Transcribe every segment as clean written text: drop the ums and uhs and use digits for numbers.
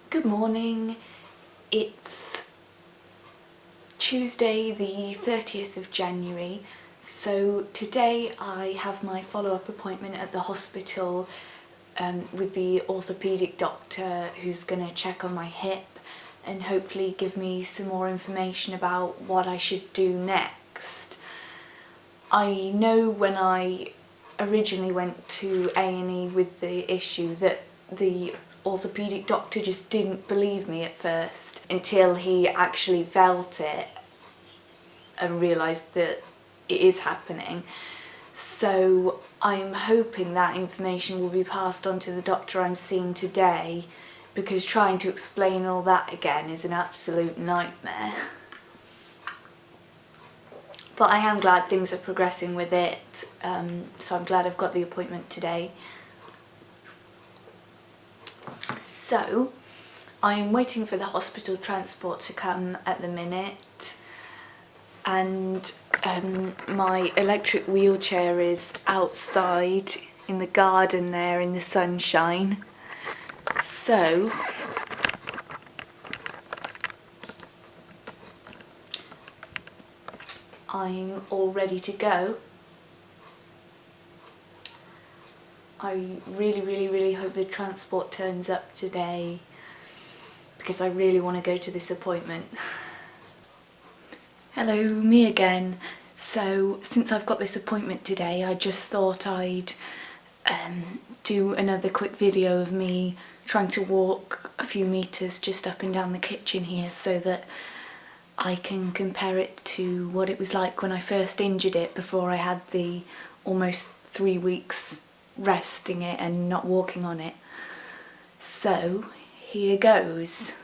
Good morning. It's Tuesday the 30th of January, so today I have my follow-up appointment at the hospital with the orthopaedic doctor who's going to check on my hip and hopefully give me some more information about what I should do next. I know when I originally went to A&E with the issue that the orthopaedic doctor just didn't believe me at first until he actually felt it and realised that it is happening. So I'm hoping that information will be passed on to the doctor I'm seeing today, because trying to explain all that again is an absolute nightmare. But I am glad things are progressing with it, so I'm glad I've got the appointment today. So, I'm waiting for the hospital transport to come at the minute, and my electric wheelchair is outside in the garden there in the sunshine. So, I'm all ready to go. I really hope the transport turns up today, because I really want to go to this appointment. Hello, me again. So since I've got this appointment today, I just thought I'd do another quick video of me trying to walk a few metres just up and down the kitchen here, so that I can compare it to what it was like when I first injured it before I had the almost 3 weeks resting it and not walking on it. So here goes.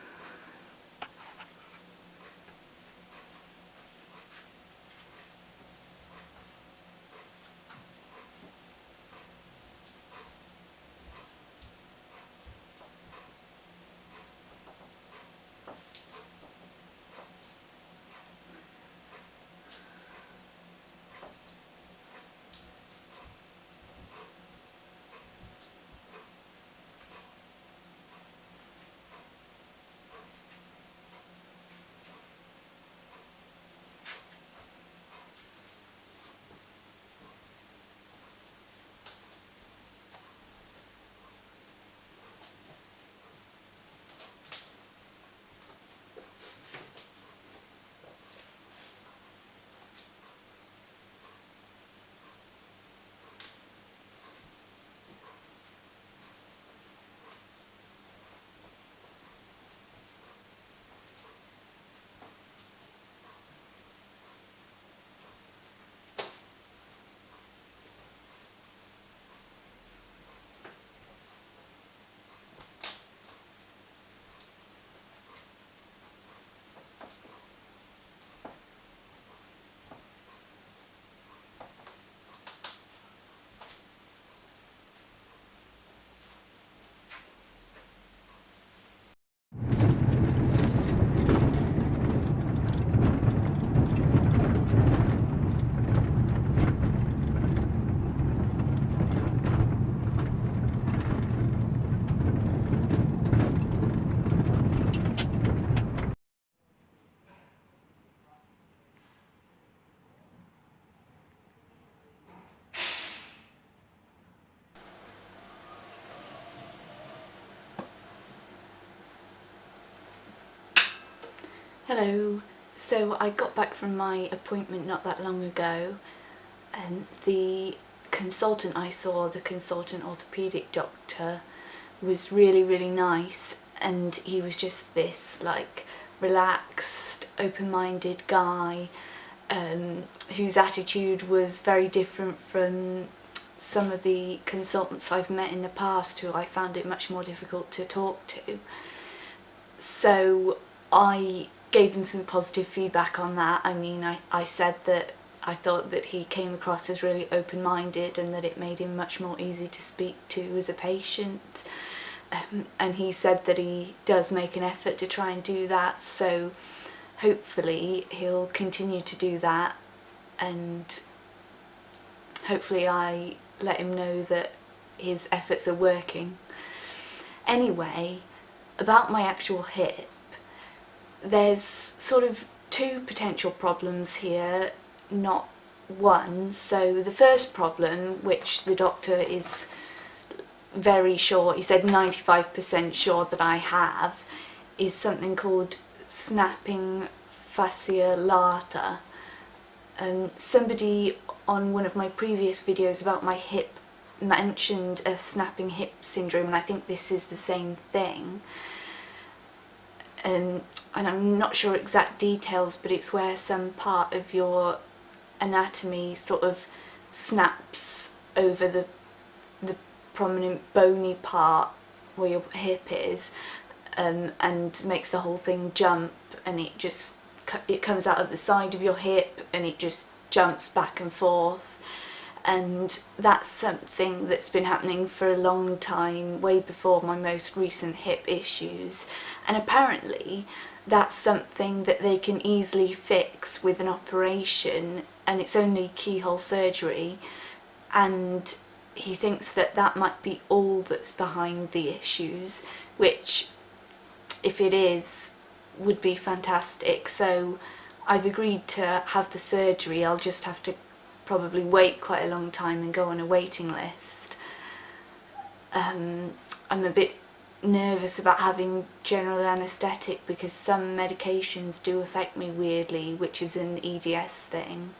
Hello. So I got back from my appointment not that long ago, and the consultant I saw, the consultant orthopaedic doctor, was really nice, and he was just this like relaxed, open-minded guy whose attitude was very different from some of the consultants I've met in the past, who I found it much more difficult to talk to. So I gave him some positive feedback on that. I mean, I said that I thought that he came across as really open-minded and that it made him much more easy to speak to as a patient. And he said that he does make an effort to try and do that, so hopefully he'll continue to do that, and hopefully I let him know that his efforts are working. Anyway, about my actual hip, there's sort of two potential problems here, not one. So the first problem, which the doctor is very sure, he said 95% sure that I have, is something called snapping fascia lata. Somebody on one of my previous videos about my hip mentioned a snapping hip syndrome, and I think this is the same thing. And I'm not sure exact details, but it's where some part of your anatomy sort of snaps over the prominent bony part where your hip is, and makes the whole thing jump, and it comes out of the side of your hip and it just jumps back and forth. And that's something that's been happening for a long time, way before my most recent hip issues. And apparently that's something that they can easily fix with an operation, and it's only keyhole surgery. And he thinks that that might be all that's behind the issues, which, if it is, would be fantastic. So I've agreed to have the surgery. I'll just have to probably wait quite a long time and go on a waiting list. I'm a bit nervous about having general anaesthetic because some medications do affect me weirdly, which is an EDS thing.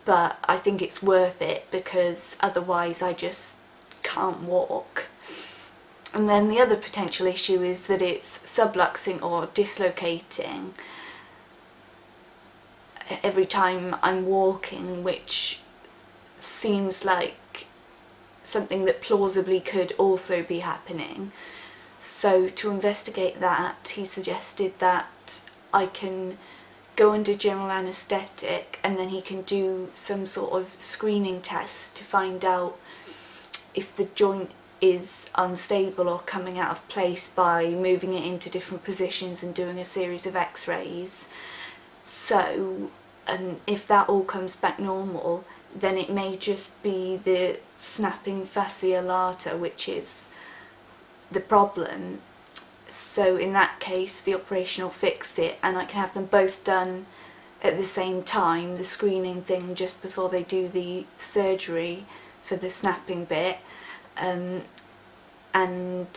But I think it's worth it because otherwise I just can't walk. And then the other potential issue is that it's subluxing or dislocating every time I'm walking, which seems like something that plausibly could also be happening. So to investigate that, he suggested that I can go under general anaesthetic, and then he can do some sort of screening test to find out if the joint is unstable or coming out of place by moving it into different positions and doing a series of x-rays. So if that all comes back normal, then it may just be the snapping fascia lata which is the problem. So in that case the operation will fix it, and I can have them both done at the same time, the screening thing just before they do the surgery for the snapping bit. And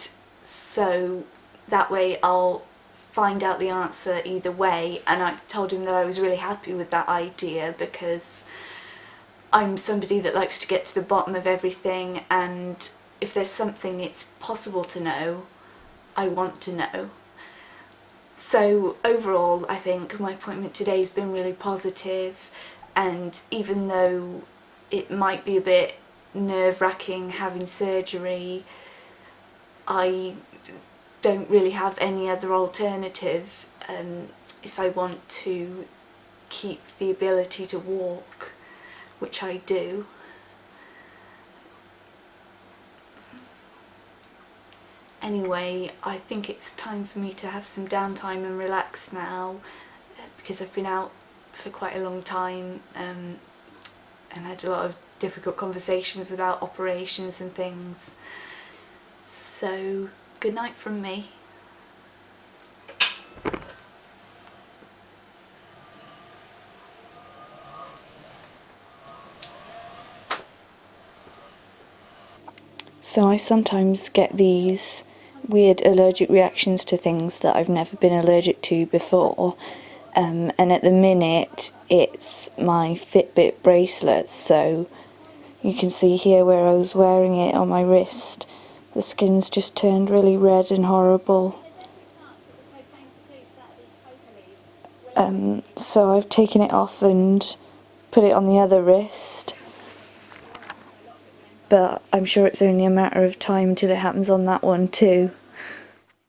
so that way I'll find out the answer either way. And I told him that I was really happy with that idea because I'm somebody that likes to get to the bottom of everything, and if there's something it's possible to know, I want to know. So overall I think my appointment today has been really positive, and even though it might be a bit nerve-wracking having surgery, I don't really have any other alternative if I want to keep the ability to walk, which I do. Anyway, I think it's time for me to have some downtime and relax now, because I've been out for quite a long time and had a lot of difficult conversations about operations and things. So, good night from me. So I sometimes get these weird allergic reactions to things that I've never been allergic to before, and at the minute it's my Fitbit bracelet. So you can see here where I was wearing it on my wrist, the skin's just turned really red and horrible. So I've taken it off and put it on the other wrist, but I'm sure it's only a matter of time till it happens on that one too.